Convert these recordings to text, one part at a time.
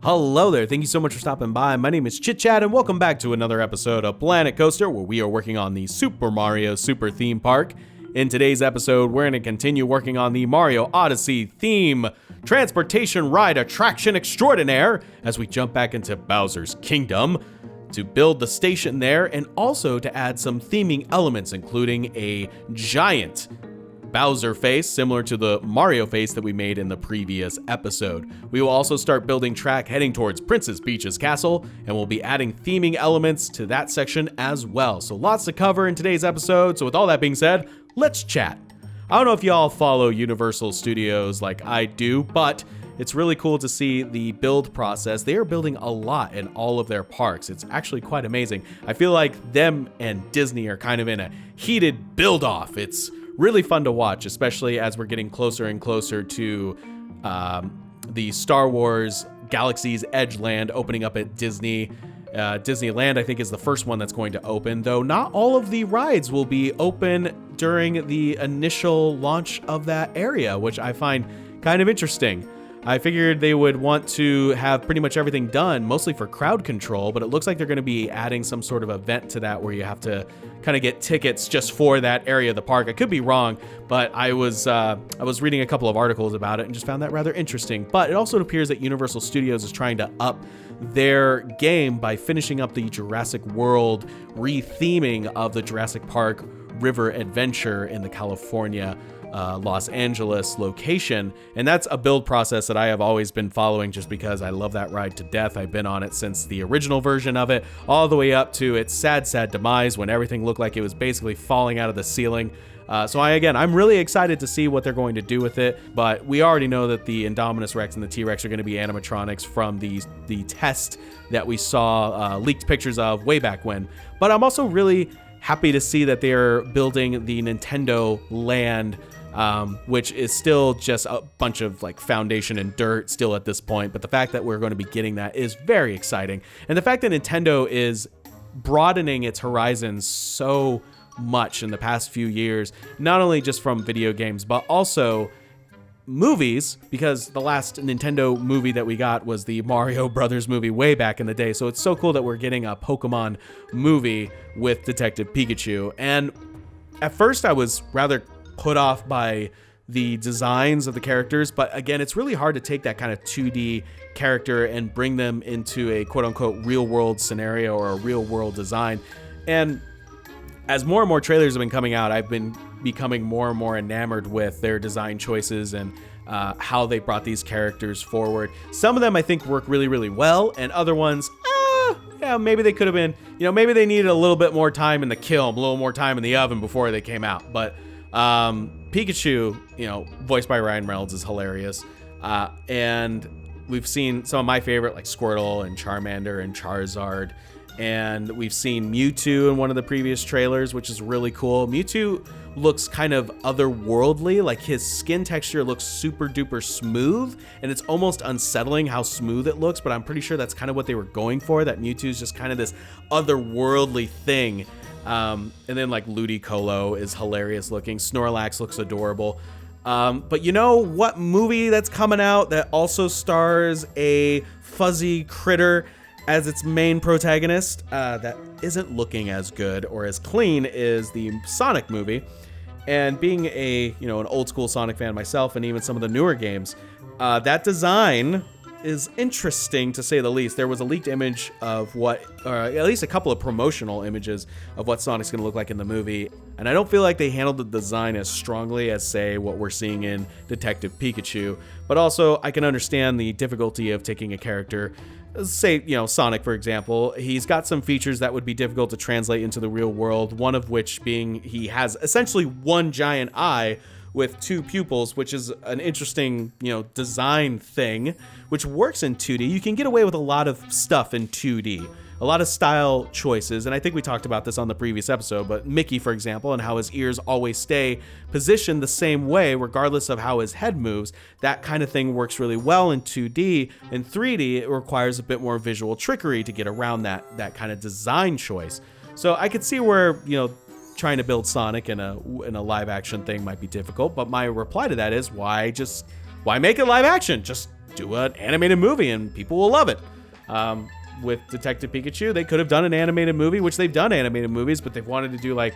Hello there, thank you so much for stopping by. My name is ChitChad and welcome back to another episode of Planet Coaster, where we are working on the Super Mario Super Theme Park. In today's episode, we're going to continue working on the Mario Odyssey theme transportation ride attraction extraordinaire as we jump back into Bowser's Kingdom to build the station there and also to add some theming elements, including a giant Bowser face, similar to the Mario face that we made in the previous episode. We will also start building track heading towards Princess Peach's castle, and we'll be adding theming elements to that section as well. So lots to cover in today's episode. So with all that being said, let's chat. I don't know if y'all follow Universal Studios like I do, but it's really cool to see the build process. They are building a lot in all of their parks. It's actually quite amazing. I feel like them and Disney are kind of in a heated build-off. It's really fun to watch, especially as we're getting closer and closer to the Star Wars Galaxy's Edge land opening up at Disney. Disneyland, I think, is the first one that's going to open, though not all of the rides will be open during the initial launch of that area, which I find kind of interesting. I figured they would want to have pretty much everything done, mostly for crowd control, but it looks like they're going to be adding some sort of event to that where you have to kind of get tickets just for that area of the park. I could be wrong, but I was reading a couple of articles about it and just found that rather interesting. But it also appears that Universal Studios is trying to up their game by finishing up the Jurassic World re-theming of the Jurassic Park River Adventure in the California Los Angeles location, and that's a build process that I have always been following just because I love that ride to death. I've been on it since the original version of it, all the way up to its sad demise when everything looked like it was basically falling out of the ceiling. So I'm really excited to see what they're going to do with it, but we already know that the Indominus Rex and the T-Rex are going to be animatronics from the test that we saw leaked pictures of way back when. But I'm also really happy to see that they're building the Nintendo Land, which is still just a bunch of like foundation and dirt still at this point. But the fact that we're going to be getting that is very exciting. And the fact that Nintendo is broadening its horizons so much in the past few years, not only just from video games, but also movies, because the last Nintendo movie that we got was the Mario Brothers movie way back in the day. So it's so cool that we're getting a Pokemon movie with Detective Pikachu. And at first I was rather put off by the designs of the characters, but again, it's really hard to take that kind of 2D character and bring them into a quote-unquote real-world scenario or a real-world design. And as more and more trailers have been coming out, I've been becoming more and more enamored with their design choices and how they brought these characters forward. Some of them I think work really, really well, and other ones, yeah, maybe they could have been, maybe they needed a little bit more time in the kiln, a little more time in the oven before they came out. But Pikachu, voiced by Ryan Reynolds, is hilarious. And we've seen some of my favorite, like Squirtle and Charmander and Charizard. And we've seen Mewtwo in one of the previous trailers, which is really cool. Mewtwo looks kind of otherworldly, like his skin texture looks super duper smooth, and it's almost unsettling how smooth it looks, but I'm pretty sure that's kind of what they were going for, that Mewtwo is just kind of this otherworldly thing. And then like Ludicolo is hilarious looking. Snorlax looks adorable. But you know what movie that's coming out that also stars a fuzzy critter as its main protagonist that isn't looking as good or as clean is the Sonic movie. And being an old school Sonic fan myself, and even some of the newer games, that design is interesting to say the least. There was a leaked image of or at least a couple of promotional images of what Sonic's going to look like in the movie, and I don't feel like they handled the design as strongly as, say, what we're seeing in Detective Pikachu. But also, I can understand the difficulty of taking a character, say, Sonic, for example. He's got some features that would be difficult to translate into the real world, one of which being he has essentially one giant eye with two pupils, which is an interesting, design thing, which works in 2D. You can get away with a lot of stuff in 2D, a lot of style choices, and I think we talked about this on the previous episode, but Mickey, for example, and how his ears always stay positioned the same way regardless of how his head moves. That kind of thing works really well in 2D. In 3D, it requires a bit more visual trickery to get around that kind of design choice. So I could see where, trying to build Sonic in a live action thing might be difficult, but my reply to that is, why just why make it live action? Just do an animated movie and people will love it. With Detective Pikachu, they could have done an animated movie, which they've done animated movies, but they've wanted to do like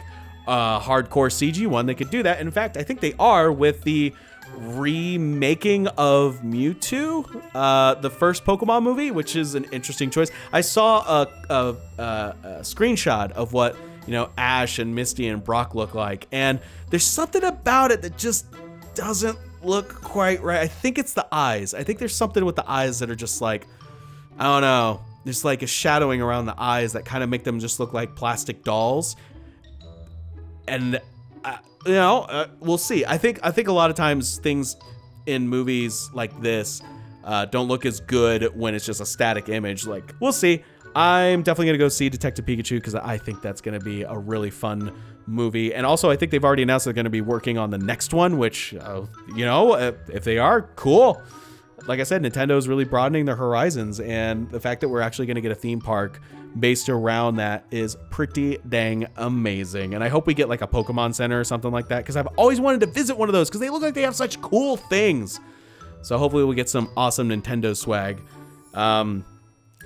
a hardcore CG one. They could do that. In fact, I think they are with the remaking of Mewtwo, the first Pokemon movie, which is an interesting choice. I saw a screenshot of what, you know, Ash and Misty and Brock look like, and there's something about it that just doesn't look quite right. I think it's the eyes. I think there's something with the eyes that are just like, I don't know. There's like a shadowing around the eyes that kind of make them just look like plastic dolls. And you know, we'll see. I think a lot of times things in movies like this don't look as good when it's just a static image. Like, we'll see. I'm definitely gonna go see Detective Pikachu because I think that's gonna be a really fun movie. And also, I think they've already announced they're gonna be working on the next one, which you know, if they are, cool. Like I said, Nintendo's really broadening their horizons, and the fact that we're actually going to get a theme park based around that is pretty dang amazing. And I hope we get like a Pokemon Center or something like that, because I've always wanted to visit one of those because they look like they have such cool things. So hopefully we'll get some awesome Nintendo swag.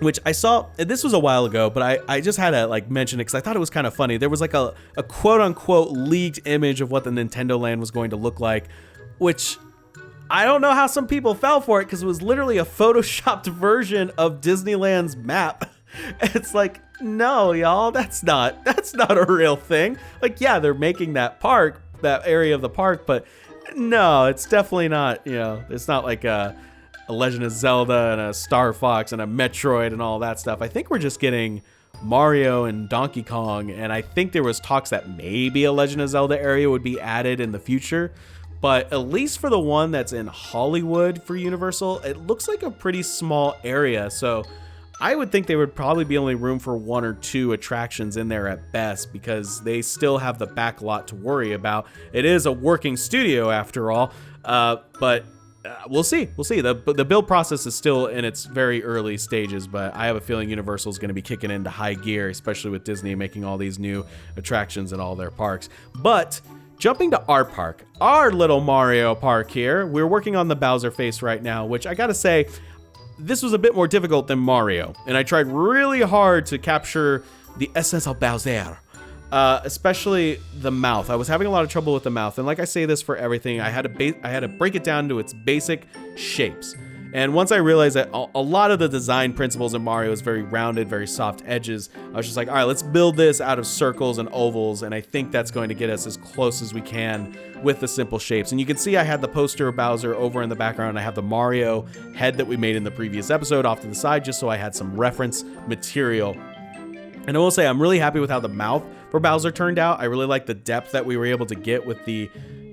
Which I saw, this was a while ago, but I just had to like mention it because I thought it was kind of funny. There was like a quote unquote leaked image of what the Nintendo Land was going to look like, which I don't know how some people fell for it because it was literally a photoshopped version of Disneyland's map. It's like, no, y'all, that's not a real thing. Like, yeah, they're making that park, that area of the park, but no, it's definitely not, you know, it's not like a Legend of Zelda and a Star Fox and a Metroid and all that stuff. I think we're just getting Mario and Donkey Kong, and I think there was talks that maybe a Legend of Zelda area would be added in the future. But at least for the one that's in Hollywood for Universal, it looks like a pretty small area. So I would think there would probably be only room for 1 or 2 attractions in there at best, because they still have the back lot to worry about. It is a working studio after all, but we'll see. We'll see. The build process is still in its very early stages, but I have a feeling Universal is going to be kicking into high gear, especially with Disney making all these new attractions in all their parks. But jumping to our park, our little Mario park here, we're working on the Bowser face right now, which I gotta say, this was a bit more difficult than Mario, and I tried really hard to capture the essence of Bowser, especially the mouth. I was having a lot of trouble with the mouth, and like I say this for everything, I had to break it down to its basic shapes. And once I realized that a lot of the design principles in Mario is very rounded, very soft edges, I was just like, all right, let's build this out of circles and ovals, and I think that's going to get us as close as we can with the simple shapes. And you can see I had the poster of Bowser over in the background. I have the Mario head that we made in the previous episode off to the side, just so I had some reference material. And I will say I'm really happy with how the mouth for Bowser turned out. I really like the depth that we were able to get with the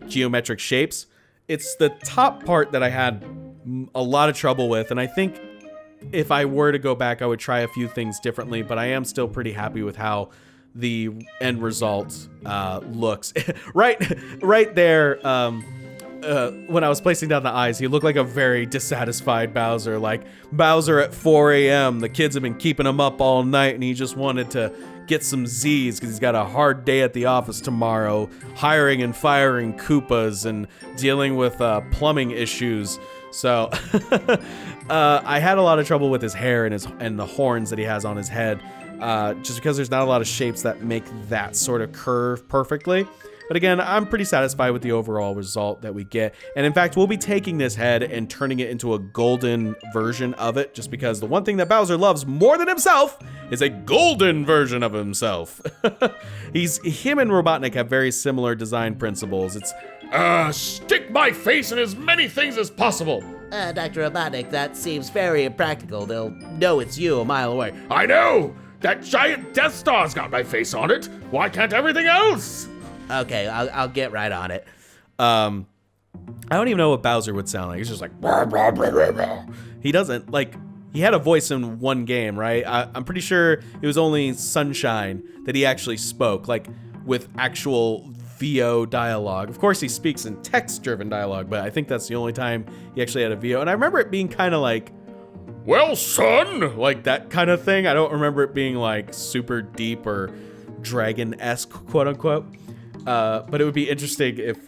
geometric shapes. It's the top part that I had a lot of trouble with, and I think if I were to go back, I would try a few things differently, but I am still pretty happy with how the end result looks. right there, when I was placing down the eyes, he looked like a very dissatisfied Bowser, like Bowser at 4 a.m. The kids have been keeping him up all night, and he just wanted to get some Z's because he's got a hard day at the office tomorrow, hiring and firing Koopas and dealing with plumbing issues. So I had a lot of trouble with his hair and the horns that he has on his head, just because there's not a lot of shapes that make that sort of curve perfectly. But again, I'm pretty satisfied with the overall result that we get. And in fact, we'll be taking this head and turning it into a golden version of it, just because the one thing that Bowser loves more than himself is a golden version of himself. Him and Robotnik have very similar design principles. It's stick my face in as many things as possible. Dr. Robotnik, that seems very impractical. They'll know it's you a mile away. I know! That giant Death Star's got my face on it. Why can't everything else? Okay, I'll get right on it. I don't even know what Bowser would sound like. He's just like, rah, rah, rah, rah, rah. He doesn't, like, he had a voice in one game, right? I'm pretty sure it was only Sunshine that he actually spoke, like, with actual VO dialogue. Of course, he speaks in text-driven dialogue, but I think that's the only time he actually had a VO. And I remember it being kind of like, well, son, like that kind of thing. I don't remember it being like super deep or dragon-esque, quote unquote. But it would be interesting if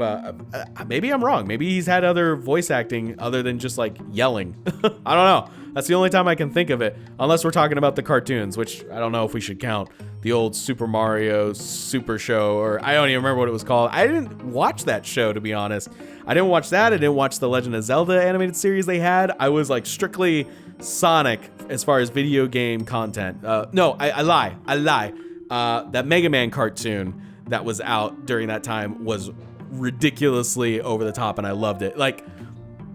maybe I'm wrong. Maybe he's had other voice acting other than just like yelling. I don't know. That's the only time I can think of it, unless we're talking about the cartoons, which I don't know if we should count the old Super Mario Super Show, or I don't even remember what it was called. I didn't watch that show, to be honest. I didn't watch that. I didn't watch the Legend of Zelda animated series they had. I was like strictly Sonic as far as video game content. No, I lie. That Mega Man cartoon that was out during that time was ridiculously over the top, and I loved it. Like,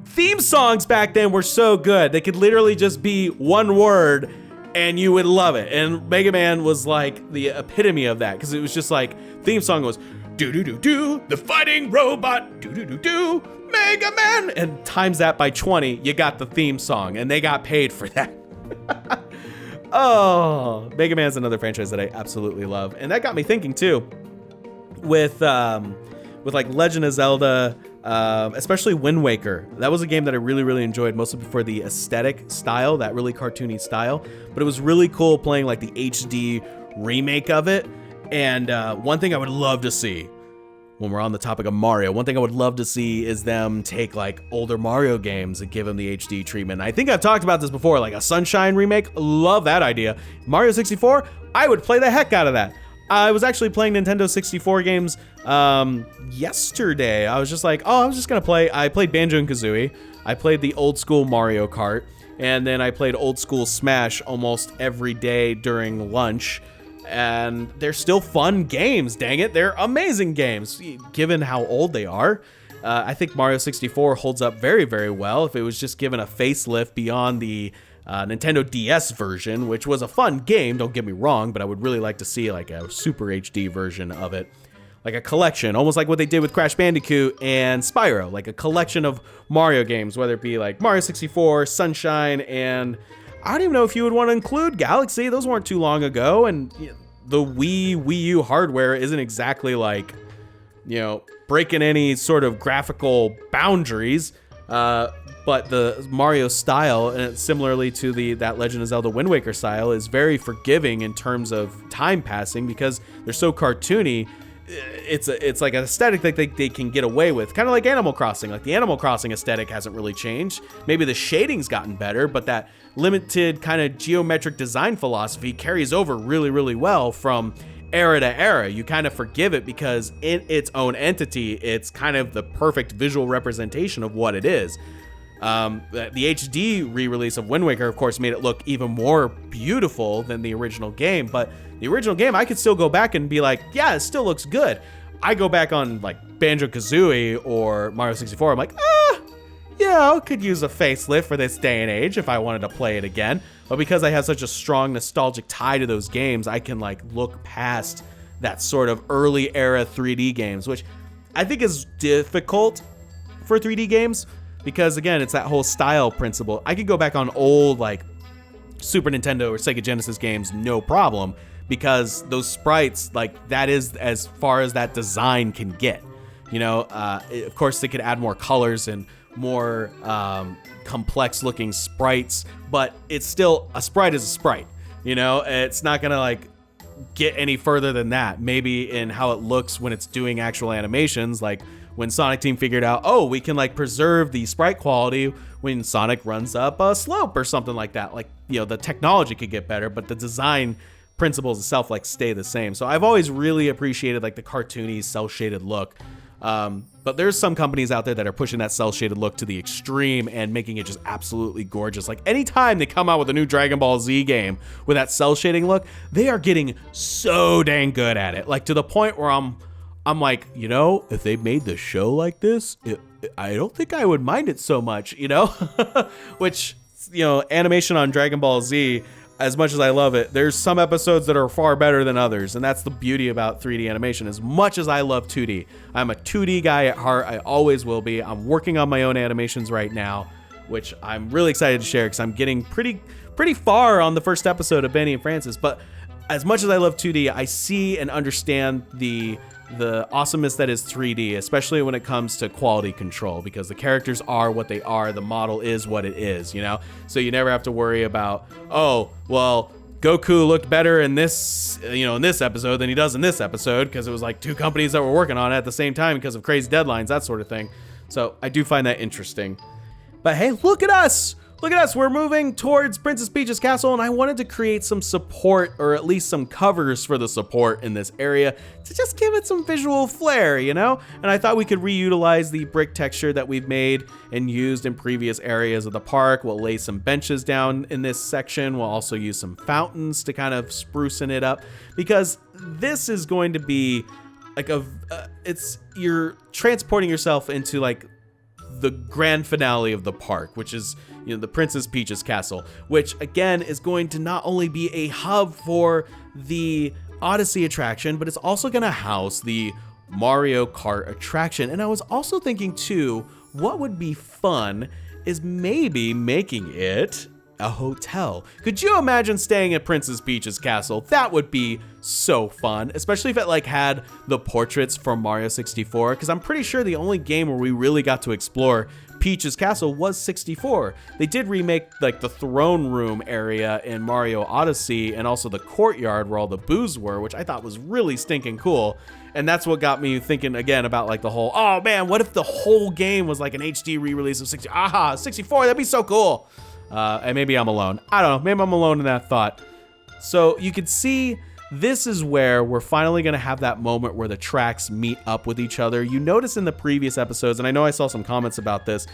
theme songs back then were so good. They could literally just be one word and you would love it. And Mega Man was like the epitome of that, because it was just like, theme song was do the fighting robot, do Mega Man, and times that by 20, you got the theme song, and they got paid for that. Oh, Mega Man's another franchise that I absolutely love. And that got me thinking too, with like Legend of Zelda, especially Wind Waker. That was a game that I really enjoyed, mostly for the aesthetic style, that really cartoony style. But it was really cool playing like the HD remake of it. And one thing I would love to see, when we're on the topic of Mario, one thing I would love to see is them take like older Mario games and give them the HD treatment. I think I've talked about this before, like a Sunshine remake. Love that idea. Mario 64, I would play the heck out of that. I was actually playing Nintendo 64 games yesterday. I was just like, oh, I was just gonna play. I played Banjo and Kazooie. I played the old school Mario Kart, and then I played old school Smash almost every day during lunch. And they're still fun games, dang it. They're amazing games, given how old they are. I think Mario 64 holds up very well. If it was just given a facelift beyond the Nintendo DS version, which was a fun game, don't get me wrong, but I would really like to see like a Super HD version of it. Like a collection, almost like what they did with Crash Bandicoot and Spyro, like a collection of Mario games, whether it be like Mario 64, Sunshine, and I don't even know if you would want to include Galaxy. Those weren't too long ago, and the Wii U hardware isn't exactly like, breaking any sort of graphical boundaries. But the Mario style, and similarly to that Legend of Zelda Wind Waker style, is very forgiving in terms of time passing because they're so cartoony. It's like an aesthetic that they can get away with, kind of like Animal Crossing. Like the Animal Crossing aesthetic hasn't really changed. Maybe the shading's gotten better, but that limited kind of geometric design philosophy carries over really well from era to era. You kind of forgive it because in its own entity, it's kind of the perfect visual representation of what it is. The HD re-release of Wind Waker, of course, made it look even more beautiful than the original game, but the original game, I could still go back and be like, yeah, it still looks good. I go back on like Banjo-Kazooie or Mario 64, I'm like, yeah, I could use a facelift for this day and age if I wanted to play it again. But because I have such a strong nostalgic tie to those games, I can like look past that sort of early era 3D games, which I think is difficult for 3D games because again, it's that whole style principle. I could go back on old like Super Nintendo or Sega Genesis games, no problem, because those sprites, like that is as far as that design can get. Of course they could add more colors and more complex looking sprites, but it's still, a sprite is a sprite. It's not gonna like get any further than that. Maybe in how it looks when it's doing actual animations, like when Sonic Team figured out, oh, we can like preserve the sprite quality when Sonic runs up a slope or something like that. Like, the technology could get better, but the design principles itself like stay the same. So I've always really appreciated like the cartoony cel-shaded look. But there's some companies out there that are pushing that cel-shaded look to the extreme and making it just absolutely gorgeous. Like anytime they come out with a new Dragon Ball Z game with that cel-shading look, they are getting so dang good at it. Like to the point where I'm like, if they made the show like this, I don't think I would mind it so much, which, animation on Dragon Ball Z, as much as I love it, there's some episodes that are far better than others, and that's the beauty about 3D animation. As much as I love 2D, I'm a 2D guy at heart. I always will be. I'm working on my own animations right now, which I'm really excited to share because I'm getting pretty far on the first episode of Benny and Francis. But as much as I love 2D, I see and understand the awesomeness that is 3D, especially when it comes to quality control, because the characters are what they are, the model is what it is, so you never have to worry about, oh, well, Goku looked better in this, in this episode than he does in this episode because it was like 2 companies that were working on it at the same time because of crazy deadlines, that sort of thing. So I do find that interesting. But hey, look at us! Look at us, we're moving towards Princess Peach's castle, and I wanted to create some support, or at least some covers for the support in this area to just give it some visual flair, And I thought we could reutilize the brick texture that we've made and used in previous areas of the park. We'll lay some benches down in this section. We'll also use some fountains to kind of sprucing it up, because this is going to be like you're transporting yourself into like the grand finale of the park, which is the Princess Peach's castle, which again is going to not only be a hub for the Odyssey attraction, but it's also going to house the Mario Kart attraction. And I was also thinking too, what would be fun is maybe making it a hotel. Could you imagine staying at Princess Peach's castle? That would be so fun, especially if it like had the portraits from Mario 64, because I'm pretty sure the only game where we really got to explore Peach's castle was 64. They did remake like the throne room area in Mario Odyssey, and also the courtyard where all the booths were, which I thought was really stinking cool. And that's what got me thinking again about like the whole, oh man, what if the whole game was like an HD re-release of 64? That'd be so cool. And maybe I'm alone. I don't know. Maybe I'm alone in that thought. So you can see this is where we're finally going to have that moment where the tracks meet up with each other. You notice in the previous episodes, and I know I saw some comments about this,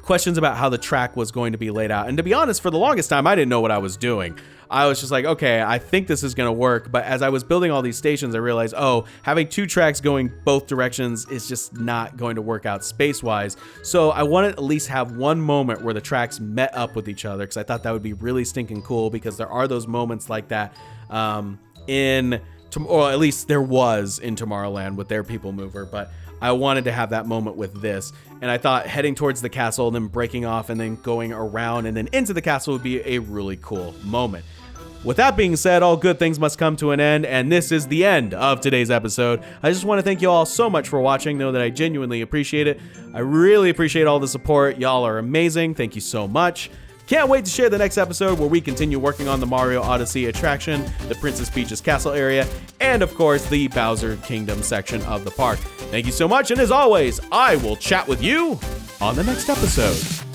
questions about how the track was going to be laid out. And to be honest, for the longest time, I didn't know what I was doing. I was just like, okay, I think this is going to work. But as I was building all these stations, I realized, having 2 tracks going both directions is just not going to work out space-wise. So I wanted to at least have one moment where the tracks met up with each other, because I thought that would be really stinking cool, because there are those moments like that or at least there was in Tomorrowland with their People Mover, but I wanted to have that moment with this. And I thought heading towards the castle and then breaking off and then going around and then into the castle would be a really cool moment. With that being said, all good things must come to an end, and this is the end of today's episode. I just want to thank you all so much for watching. Know that I genuinely appreciate it. I really appreciate all the support. Y'all are amazing. Thank you so much. Can't wait to share the next episode where we continue working on the Mario Odyssey attraction, the Princess Peach's castle area, and of course the Bowser Kingdom section of the park. Thank you so much, and as always, I will chat with you on the next episode.